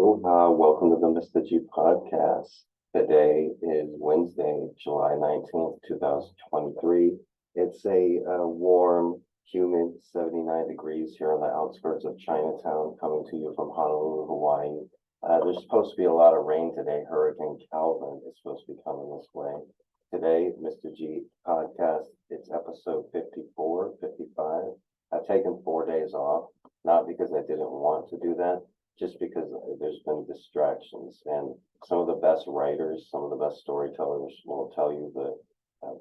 Aloha, welcome to the Mr. G podcast. Today is Wednesday, July 19th, 2023. It's a warm, humid 79 degrees here on the outskirts of Chinatown, coming to you from Honolulu, Hawaii. There's supposed to be a lot of rain today. Hurricane Calvin is supposed to be coming this way. Today, Mr. G podcast, it's episode 54, 55. I've taken 4 days off, not because I didn't want to do that, just because there's been distractions. And some of the best writers, some of the best storytellers will tell you the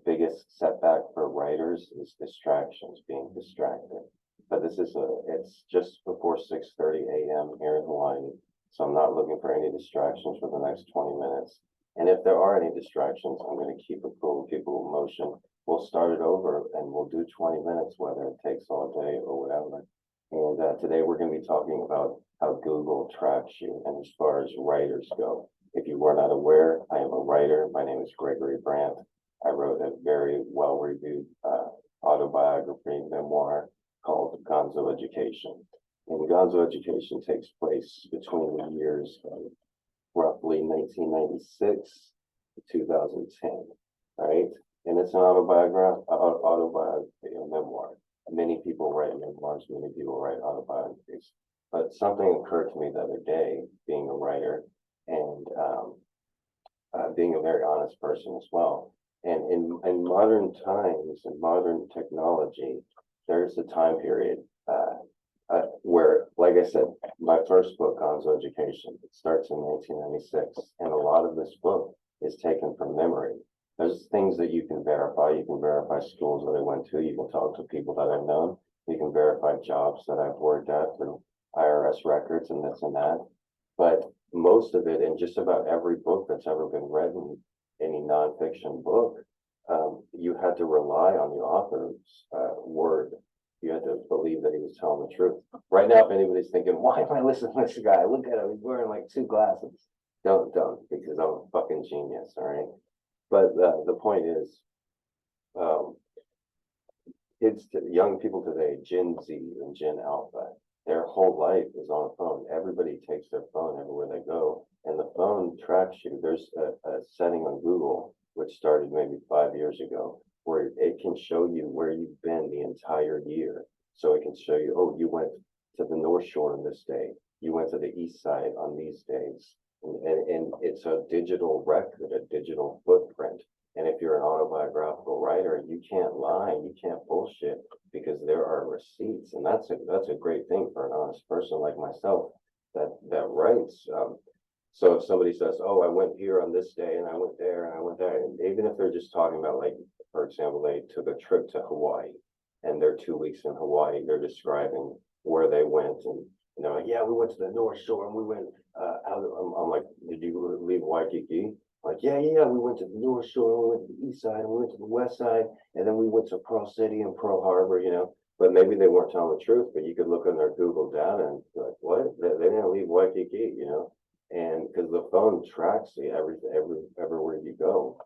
biggest setback for writers is distractions, being distracted. But it's just before 6:30 a.m. here in Hawaii, so I'm not looking for any distractions for the next 20 minutes. And if there are any distractions, I'm going to keep it cool, keep it with motion. We'll start it over and we'll do 20 minutes, whether it takes all day or whatever. And today we're going to be talking about how Google tracks you. And as far as writers go, if you were not aware, I am a writer. My name is Gregory Brandt. I wrote a very well-reviewed autobiography memoir called Gonzo Education. And Gonzo Education takes place between the years of roughly 1996 to 2010, right? And it's an autobiography, a memoir. Many people write memoirs, many people write autobiographies. But something occurred to me the other day, being a writer and being a very honest person as well. And in modern times, in modern technology, there's a time period where, like I said, my first book, Gonzo Education, it starts in 1996. And a lot of this book is taken from memory. There's things that you can verify. You can verify schools that I went to. You can talk to people that I've known. You can verify jobs that I've worked at through IRS records and this and that. But most of it, in just about every book that's ever been written, any nonfiction book, you had to rely on the author's word. You had to believe that he was telling the truth. Right now, if anybody's thinking, why am I listening to this guy? Look at him, he's wearing like 2 glasses. Don't, because I'm a fucking genius, all right? But the point is, young people today, Gen Z and Gen Alpha, their whole life is on a phone. Everybody takes their phone everywhere they go, and the phone tracks you. There's a setting on Google, which started maybe 5 years ago, where it can show you where you've been the entire year. So it can show you, oh, you went to the North Shore on this day. You went to the East Side on these days. And it's a digital record, a digital footprint. And if you're an autobiographical writer, you can't lie, you can't bullshit, because there are receipts. And that's a great thing for an honest person like myself that writes. So if somebody says, oh, I went here on this day and I went there and I went there, and even if they're just talking about, like, for example, they took a trip to Hawaii and they're 2 weeks in Hawaii, they're describing where they went, and they're like, yeah, we went to the North Shore and we went out. I'm like, did you leave Waikiki? Like, yeah, we went to the North Shore, and we went to the East Side, and we went to the West Side, and then we went to Pearl City and Pearl Harbor, But maybe they weren't telling the truth, but you could look on their Google data and be like, what? They didn't leave Waikiki, And because the phone tracks you everywhere you go.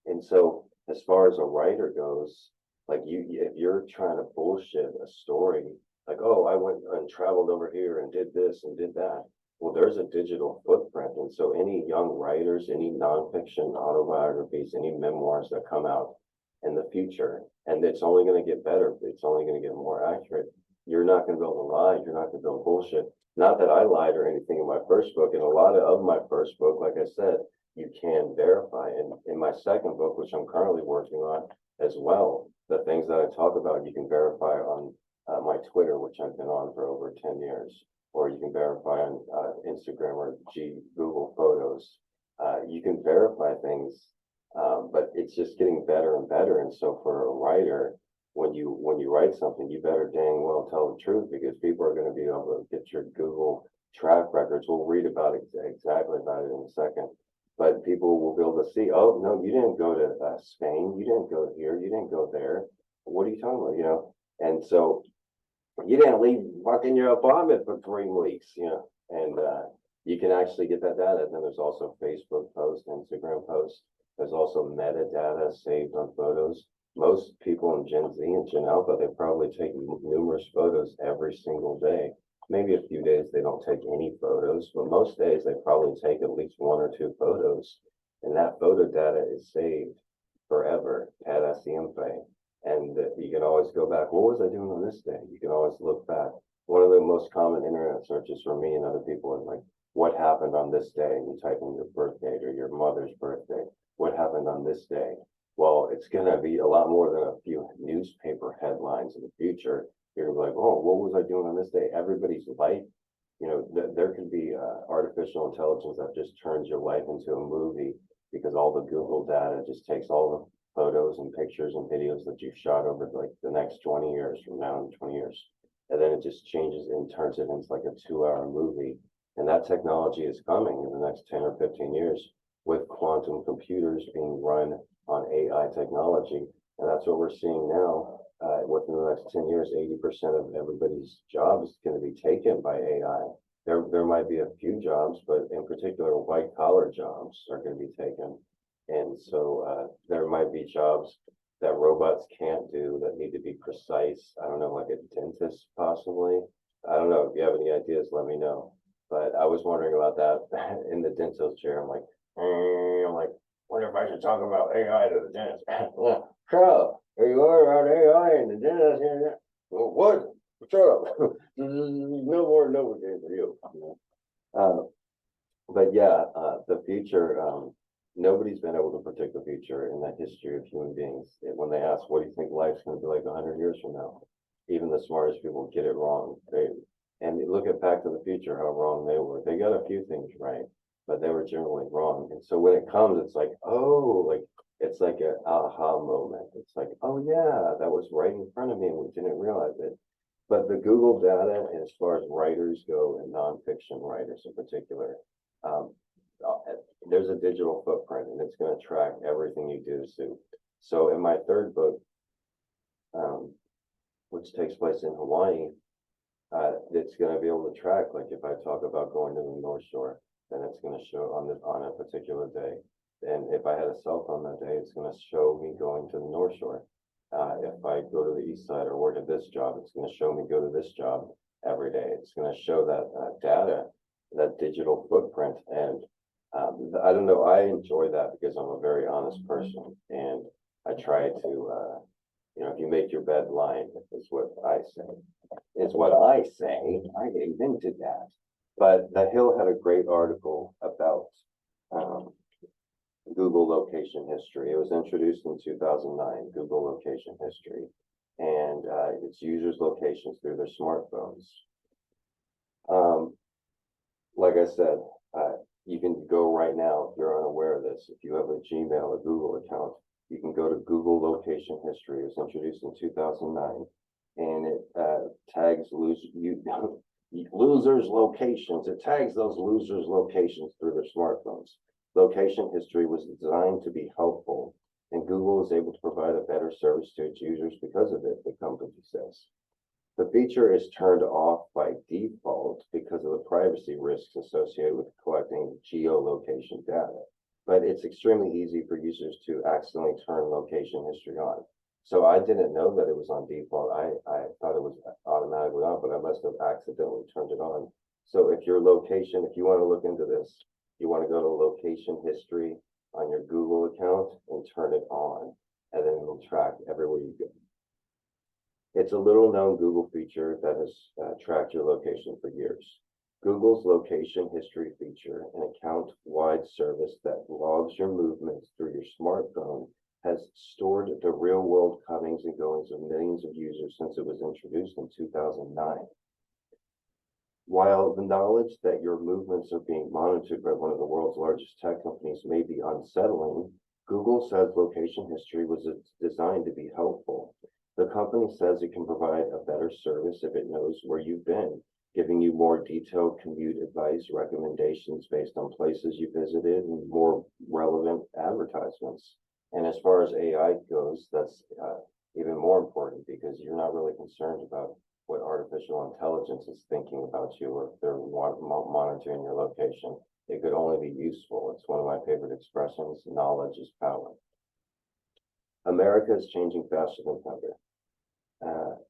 And so as far as a writer goes, like if you're trying to bullshit a story, like, oh, I went and traveled over here and did this and did that. Well, there's a digital footprint. And so any young writers, any nonfiction autobiographies, any memoirs that come out in the future, and it's only going to get better, it's only going to get more accurate. You're not going to be able to lie. You're not going to be able to bullshit. Not that I lied or anything in my first book. And a lot of my first book, like I said, you can verify. And in my second book, which I'm currently working on as well, the things that I talk about, you can verify on my Twitter, which I've been on for over 10 years, or you can verify on Instagram or Google Photos. You can verify things, but it's just getting better and better. And so for a writer, when you write something, you better dang well tell the truth, because people are going to be able to get your Google track records. We'll read about it exactly about it in a second. But people will be able to see, oh, no, you didn't go to Spain. You didn't go here. You didn't go there. What are you talking about, And so you didn't leave fucking your apartment for 3 weeks, And you can actually get that data. And then there's also Facebook posts, Instagram posts. There's also metadata saved on photos. Most people in Gen Z and Gen Alpha, they probably take numerous photos every single day. maybe a few days they don't take any photos, but most days they probably take at least one or two photos. And that photo data is saved forever para siempre. And you can always go back. What was I doing on this day? You can always look back. One of the most common internet searches for me and other people is like, what happened on this day? And you type in your birth date or your mother's birthday. What happened on this day? Well, it's going to be a lot more than a few newspaper headlines in the future. You're like, oh, what was I doing on this day? Everybody's life, there could be artificial intelligence that just turns your life into a movie because all the Google data just takes all the photos and pictures and videos that you've shot over like the next 20 years from now in 20 years. And then it just changes and turns it into like a 2-hour movie. And that technology is coming in the next 10 or 15 years with quantum computers being run on AI technology. And that's what we're seeing now. Within the next 10 years, 80% of everybody's job is going to be taken by AI. There might be a few jobs, but in particular, white collar jobs are going to be taken. And so there might be jobs that robots can't do that need to be precise. I don't know, like a dentist possibly. I don't know. If you have any ideas, let me know. But I was wondering about that in the dentist chair. I'm like, wonder if I should talk about AI to the dentist. Yeah, so here you are about AI and the dentist. Well, what? Shut up. No more Novocaine for you. But yeah, the future, nobody's been able to predict the future in the history of human beings. When they ask, what do you think life's going to be like 100 years from now? Even the smartest people get it wrong. And look at Back to the Future, how wrong they were. They got a few things right, but they were generally wrong. And so when it comes, it's like, oh, like, it's like an aha moment. It's like, oh yeah, that was right in front of me and we didn't realize it. But the Google data, as far as writers go, and nonfiction writers in particular, there's a digital footprint and it's going to track everything you do. So in my third book, which takes place in Hawaii, it's going to be able to track, like if I talk about going to the North Shore, then it's going to show on a particular day. And if I had a cell phone that day, it's going to show me going to the North Shore. If I go to the east side or work at this job, it's going to show me go to this job every day. It's going to show that data, that digital footprint. And I don't know, I enjoy that because I'm a very honest person. And I try to, if you make your bed, lie in it, is what I say. Is what I say. I invented that. But The Hill had a great article about Google location history. It was introduced in 2009, Google location history, and its users' locations through their smartphones. Like I said, you can go right now if you're unaware of this. If you have a Gmail or Google account, you can go to Google location history. It was introduced in 2009, and it tags losers' locations. It tags those losers' locations through their smartphones. Location history was designed to be helpful, and Google is able to provide a better service to its users because of it, the company says. The feature is turned off by default because of the privacy risks associated with collecting geolocation data, but it's extremely easy for users to accidentally turn location history on. So I didn't know that it was on default. I thought it was automatically on, but I must have accidentally turned it on. So if your location, if you want to look into this, you want to go to location history on your Google account and turn it on, and then it'll track everywhere you go. It's a little known Google feature that has tracked your location for years. Google's location history feature, an account-wide service that logs your movements through your smartphone, has stored the real-world comings and goings of millions of users since it was introduced in 2009. While the knowledge that your movements are being monitored by one of the world's largest tech companies may be unsettling, Google says location history was designed to be helpful. The company says it can provide a better service if it knows where you've been, giving you more detailed commute advice, recommendations based on places you visited, and more relevant advertisements. And as far as AI goes, that's even more important because you're not really concerned about what artificial intelligence is thinking about you or if they're monitoring your location. It could only be useful. It's one of my favorite expressions, knowledge is power. America is changing faster than ever.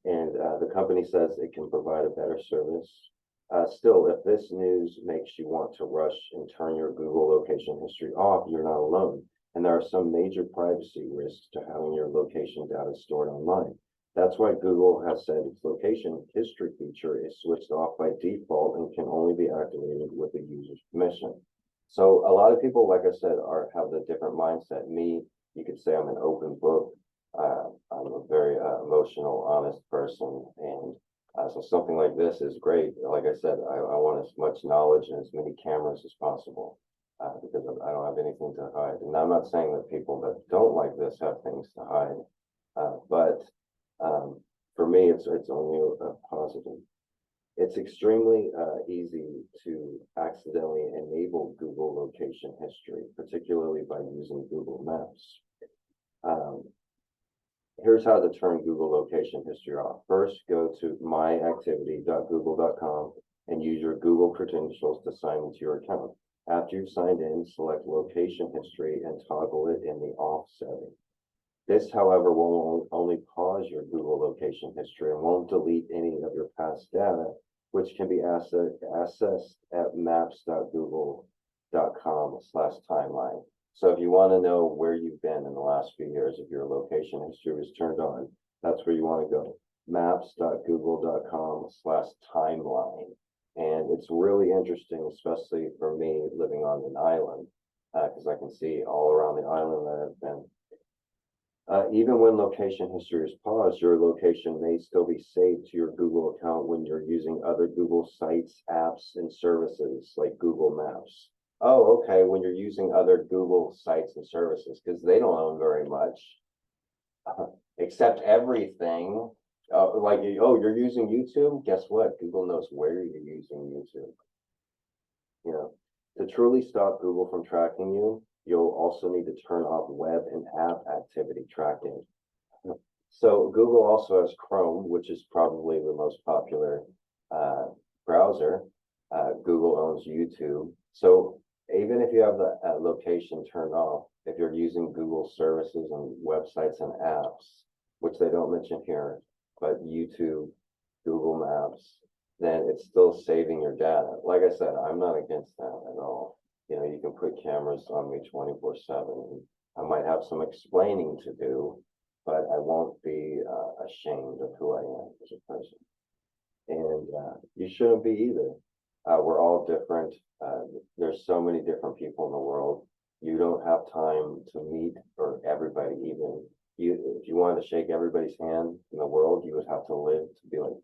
And the company says it can provide a better service Still, if this news makes you want to rush and turn your Google location history off, you're not alone. And there are some major privacy risks to having your location data stored online. That's why Google has said its location history feature is switched off by default and can only be activated with the user's permission. So a lot of people, like I said, have the different mindset. Me, you could say I'm an open book. I'm a very emotional, honest person, and so something like this is great. Like I said, I want as much knowledge and as many cameras as possible because I don't have anything to hide. And I'm not saying that people that don't like this have things to hide, but for me, it's only a positive. It's extremely easy to accidentally enable Google location history, particularly by using Google Maps. Here's how to turn Google location history off. First, go to myactivity.google.com and use your Google credentials to sign into your account. After you've signed in, select location history and toggle it in the off setting. This, however, will only pause your Google location history and won't delete any of your past data, which can be accessed at maps.google.com/timeline. So if you want to know where you've been in the last few years, if your location history was turned on, that's where you want to go. Maps.google.com/timeline. And it's really interesting, especially for me living on an island, because I can see all around the island that I've been. Even when location history is paused, your location may still be saved to your Google account when you're using other Google sites, apps, and services like Google Maps. Oh, okay, when you're using other Google sites and services, because they don't own very much, except everything. You're using YouTube? Guess what? Google knows where you're using YouTube. You know, to truly stop Google from tracking you, you'll also need to turn off web and app activity tracking. So Google also has Chrome, which is probably the most popular browser. Google owns YouTube. So even if you have the location turned off, if you're using Google services and websites and apps, which they don't mention here, but YouTube, Google Maps, then it's still saving your data. Like I said, I'm not against that at all. You know, you can put cameras on me 24/7. I might have some explaining to do, but I won't be ashamed of who I am as a person. And you shouldn't be either. We're all different. There's so many different people in the world. You don't have time to meet or everybody even. If you wanted to shake everybody's hand in the world, you would have to live to be like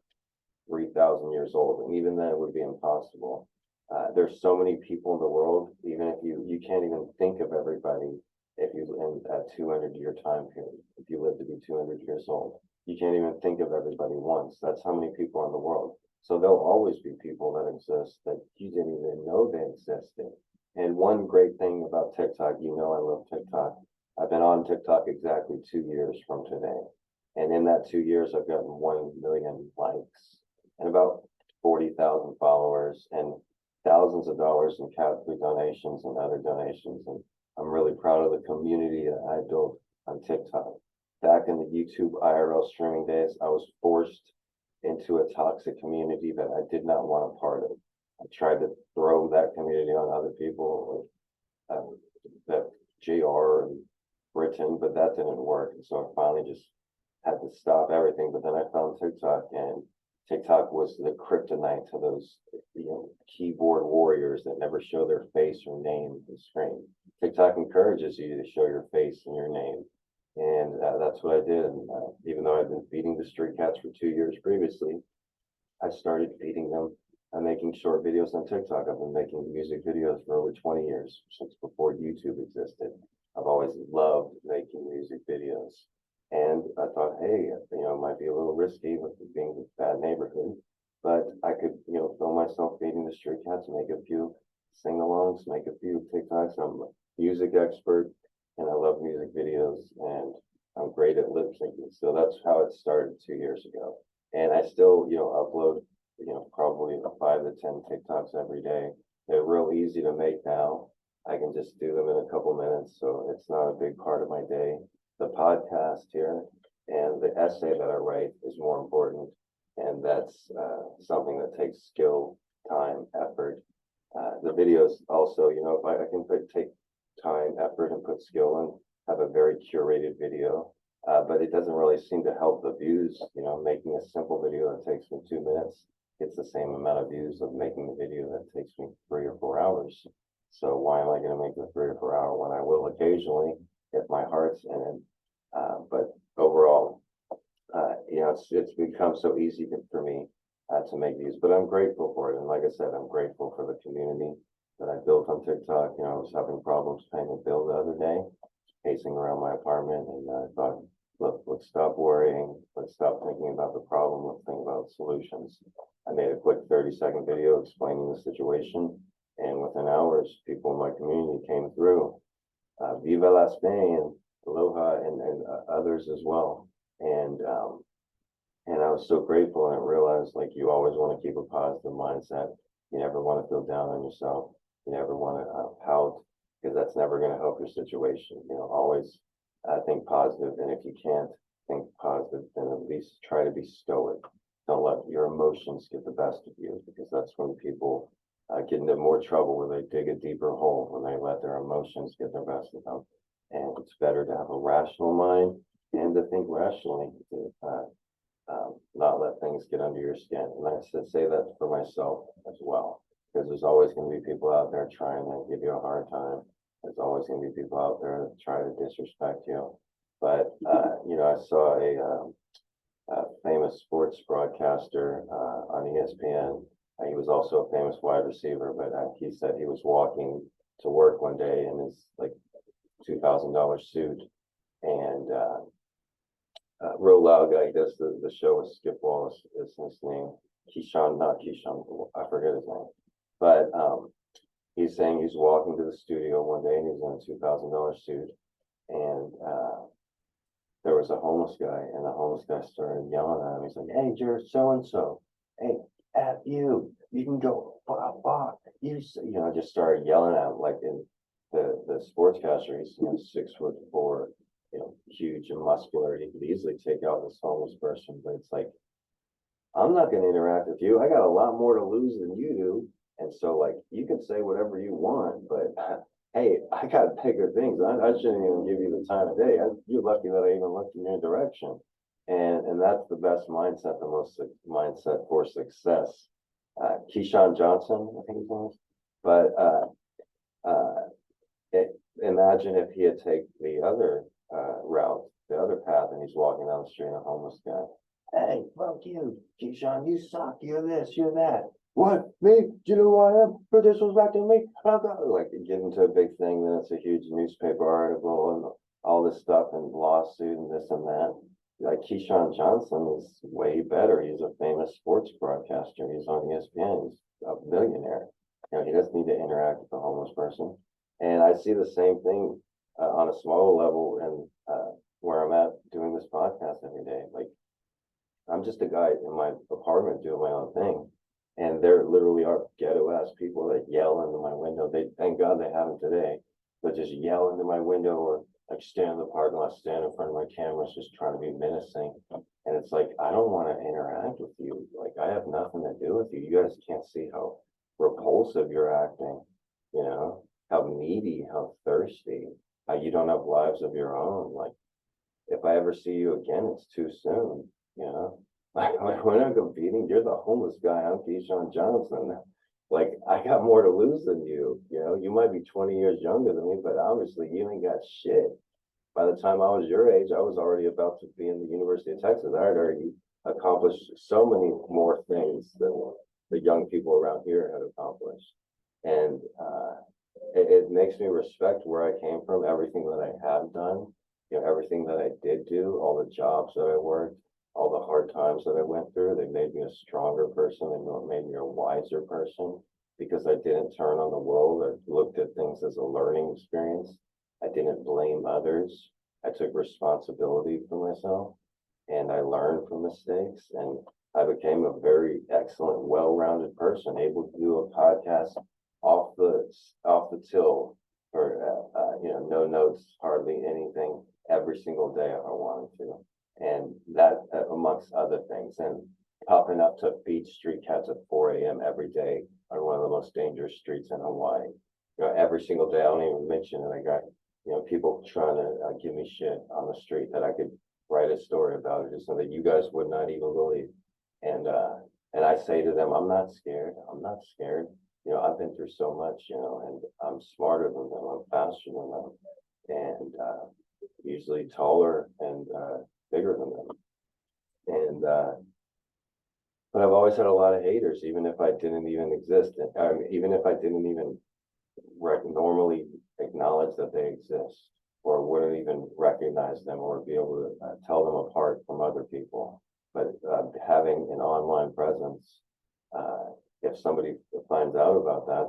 3,000 years old. And even then it would be impossible. There's so many people in the world, even if you can't even think of everybody if you in a 200-year time period, if you live to be 200 years old. You can't even think of everybody once. That's how many people are in the world. So there'll always be people that exist that you didn't even know they existed. And one great thing about TikTok, you know I love TikTok. I've been on TikTok exactly 2 years from today. And in that 2 years, I've gotten 1 million likes and about 40,000 followers and thousands of dollars in cat food donations and other donations. And I'm really proud of the community that I built on TikTok. Back in the YouTube IRL streaming days, I was forced into a toxic community that I did not want a part of. I tried to throw that community on other people, that JR and Britain, but that didn't work. And so I finally just had to stop everything. But then I found TikTok, and TikTok was the kryptonite to those, keyboard warriors that never show their face or name on the screen. TikTok encourages you to show your face and your name. And that's what I did. And even though I've been feeding the street cats for 2 years previously, I started feeding them and making short videos on TikTok. I've been making music videos for over 20 years, since before YouTube existed. I've always loved making music videos. And I thought, hey, it might be a little risky with being in a bad neighborhood, but I could, film myself feeding the street cats, make a few sing-alongs, make a few TikToks. I'm a music expert, and I love music videos, and I'm great at lip syncing. So that's how it started 2 years ago. And I still, upload, probably 5 to 10 TikToks every day. They're real easy to make now. I can just do them in a couple minutes, so it's not a big part of my day. The podcast here and the essay that I write is more important, and that's something that takes skill time, effort. The videos also, you know, if I can take time, effort, and put skill in, have a very curated video. But it doesn't really seem to help the views. You know, making a simple video that takes me 2 minutes gets the same amount of views of making a video that takes me 3 or 4 hours. So why am I going to make the 3 or 4 hour when I will occasionally if my heart's in it? But overall, you know, it's become so easy for me to make these, but I'm grateful for it. And like I said, I'm grateful for the community that I built on TikTok. You know, I was having problems paying a bill the other day, pacing around my apartment, and I thought, look, let's stop worrying. Let's stop thinking about the problem. Let's think about solutions. I made a quick 30-second video explaining the situation, and within hours, people in my community came through. Viva la Spain, aloha, and others as well. And I was so grateful, and I realized, like, you always want to keep a positive mindset. You never want to feel down on yourself. You never want to pout, because that's never going to help your situation. You know, always think positive, and if you can't think positive, then at least try to be stoic. Don't let your emotions get the best of you, because that's when people get into more trouble, where they dig a deeper hole, when they let their emotions get the best of them. And it's better to have a rational mind and to think rationally, to not let things get under your skin. And I say that for myself as well, because there's always going to be people out there trying to give you a hard time. There's always going to be people out there that try to disrespect you. But, you know, I saw a famous sports broadcaster on ESPN. He was also a famous wide receiver, but he said he was walking to work one day in his like $2,000 suit, and real loud guy. He does the show with Skip Wallace is his name. Keyshawn, not Keyshawn, I forget his name. But he's saying he's walking to the studio one day and he's in a $2,000 suit, and there was a homeless guy, and the homeless guy started yelling at him. He's like, "Hey, you're so and so. Hey, F you. You can go fuck. You know," just started yelling at him. Like, in the sportscaster, he's, you know, 6'4", you know, huge and muscular. He could easily take out this homeless person, but it's like, I'm not going to interact with you. I got a lot more to lose than you do. And so, like, you can say whatever you want, but hey, I got bigger things. I shouldn't even give you the time of day. You're lucky that I even looked in your direction. And that's the best mindset, the most mindset for success. Keyshawn Johnson, I think his name is. But imagine if he had taken the other route, the other path, and he's walking down the street, and a homeless guy. "Hey, fuck you, Keyshawn, you suck, you're this, you're that." "What, me? Do you know who I am? For disrespecting me?" Like, get into a big thing, then it's a huge newspaper article and all this stuff and lawsuit and this and that. Like, Keyshawn Johnson is way better. He's a famous sports broadcaster. He's on ESPN. He's a millionaire. You know, he doesn't need to interact with a homeless person. And I see the same thing on a smaller level, and where I'm at doing this podcast every day. Like, I'm just a guy in my apartment doing my own thing, and there literally are ghetto ass people that yell into my window. They, thank God they haven't today, but just yell into my window, or like stand in the parking lot, stand in front of my cameras, just trying to be menacing. And it's like, I don't want to interact with you. Like, I have nothing to do with you. You guys can't see how repulsive you're acting, you know, how needy, how thirsty, how you don't have lives of your own. Like, if I ever see you again, it's too soon, you know? Like, we're not competing. You're the homeless guy. I'm Keyshawn Johnson. Like, I got more to lose than you. You know, you might be 20 years younger than me, but obviously you ain't got shit. By the time I was your age, I was already about to be in the University of Texas. I had already accomplished so many more things than the young people around here had accomplished. And it makes me respect where I came from, everything that I have done, you know, everything that I did do, all the jobs that I worked, all the hard times that I went through. They made me a stronger person. They made me a wiser person, because I didn't turn on the world. I looked at things as a learning experience. I didn't blame others. I took responsibility for myself, and I learned from mistakes, and I became a very excellent, well-rounded person, able to do a podcast off the till, for you know, no notes, hardly anything, every single day if I wanted to. And that, amongst other things. popping up to feed street cats at 4 a.m. every day on one of the most dangerous streets in Hawaii. Every single day. I don't even mention it. I got, people trying to give me shit on the street that I could write a story about it, just so that you guys would not even believe. And I say to them, I'm not scared. I'm not scared. I've been through so much, and I'm smarter than them. I'm faster than them, and usually taller and bigger than them. And but I've always had a lot of haters, even if I didn't even exist, even if I didn't even normally acknowledge that they exist, or wouldn't even recognize them or be able to tell them apart from other people. But having an online presence, if somebody finds out about that,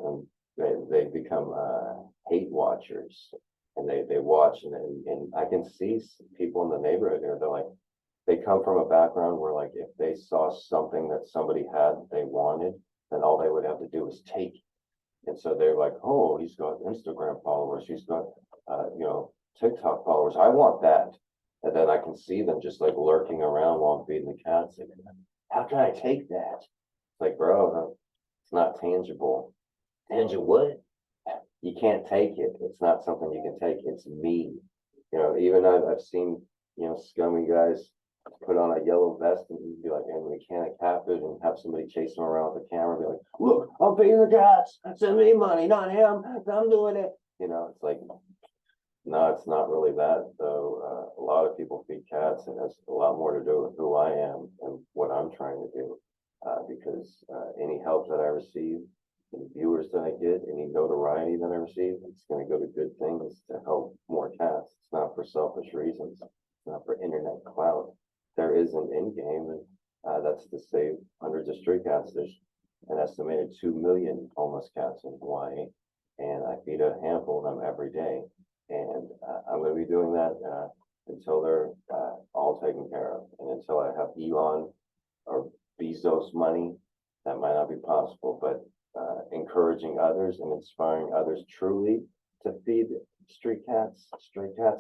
then they become hate watchers, and they watch, and I can see people in the neighborhood here. They're like, they come from a background where, like, if they saw something that somebody had that they wanted, then all they would have to do is take it. And so they're like, oh, he's got Instagram followers, he's got TikTok followers, I want that. And then I can see them just like lurking around while I'm feeding the cats. Like, how can I take that? It's like, bro, it's not tangible. Tangible what? You can't take it. It's not something you can take. It's me. Even I've seen, scummy guys put on a yellow vest and be like a mechanic captive and have somebody chase him around with a camera, be like, look, I'm feeding the cats. Send me money, not him. I'm doing it. It's like, no, it's not really that, though. A lot of people feed cats, and it has a lot more to do with who I am and what I'm trying to do. Because any help that I receive, any viewers that I get, any notoriety that I receive, it's going to go to good things to help more cats. It's not for selfish reasons. It's not for internet clout. There is an end game, and that's to save hundreds of street cats. There's an estimated 2 million homeless cats in Hawaii, and I feed a handful of them every day. And I'm going to be doing that until they're all taken care of, and until I have Elon or Bezos money. That might not be possible, but encouraging others and inspiring others truly to feed stray cats,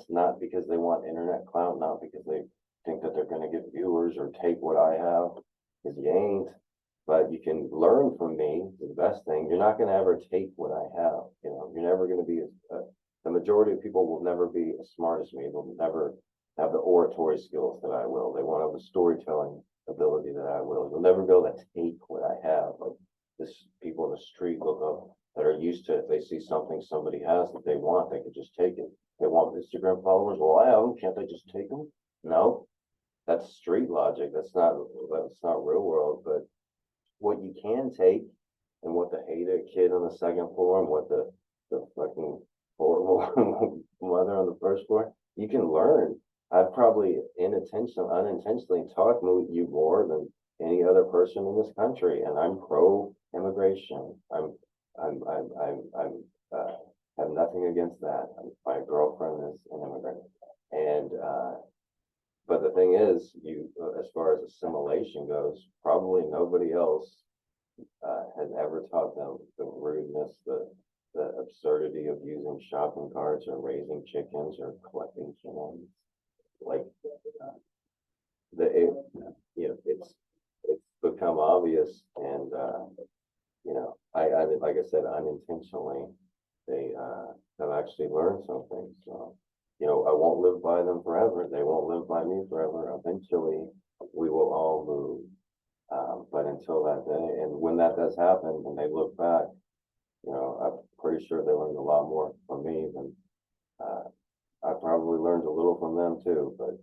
not because they want internet clout, not because they think that they're going to get viewers or take what I have, because you ain't. But you can learn from me. The best thing, you're not going to ever take what I have. You're never going to be the majority of people will never be as smart as me. They'll never have the oratory skills that I will. They won't have the storytelling ability that I will. You'll never be able to take what I have. Like this, people in the street look up that are used to it. If they see something somebody has that they want, they could just take it. They want Instagram followers. Well, I have them. Can't they just take them? No, that's street logic. That's not real world. But what you can take, and what the hated kid on the second floor, and what the fucking horrible mother on the first floor, you can learn. I've probably unintentionally taught you more than any other person in this country, and I'm pro immigration. Have nothing against that. My girlfriend is an immigrant, and but the thing is, as far as assimilation goes, probably nobody else has ever taught them the rudeness, the absurdity of using shopping carts or raising chickens or collecting cans. Like it's become obvious, and I like I said, unintentionally, they have actually learned something. So I won't live by them forever. They won't live by me forever. Eventually, we will all move. But until that day, and when that does happen, and they look back, I'm pretty sure they learned a lot more from me than I probably learned a little from them too. But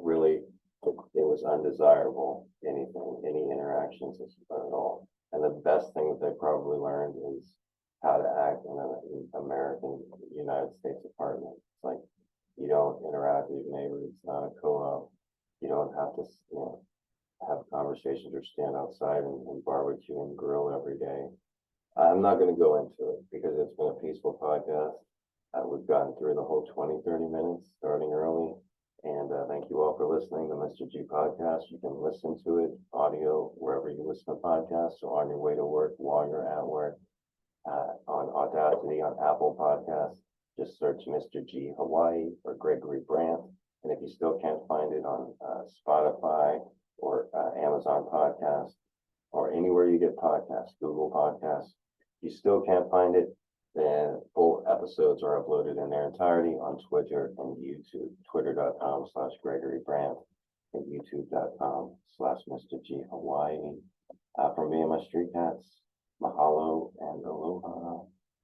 really, it was undesirable. Any interactions at all. And the best thing that they probably learned is how to act in an American United States apartment. It's like, you don't interact with your neighbors. It's not a co-op. You don't have to, have conversations or stand outside and barbecue and grill every day. I'm not going to go into it because it's been a peaceful podcast. We've gotten through the whole 20-30 minutes, starting early. And thank you all for listening to Mr. G Podcast. You can listen to it audio wherever you listen to podcasts. So on your way to work, while you're at work, on Audacity, on Apple Podcasts, just search Mr. G Hawaii or Gregory Brandt. And if you still can't find it on Spotify or Amazon Podcast, or anywhere you get podcasts, Google Podcasts. If you still can't find it, then full episodes are uploaded in their entirety on Twitter and YouTube, twitter.com/Gregory Brandt and youtube.com/Mr. G Hawaii. From me and my street cats, mahalo and aloha.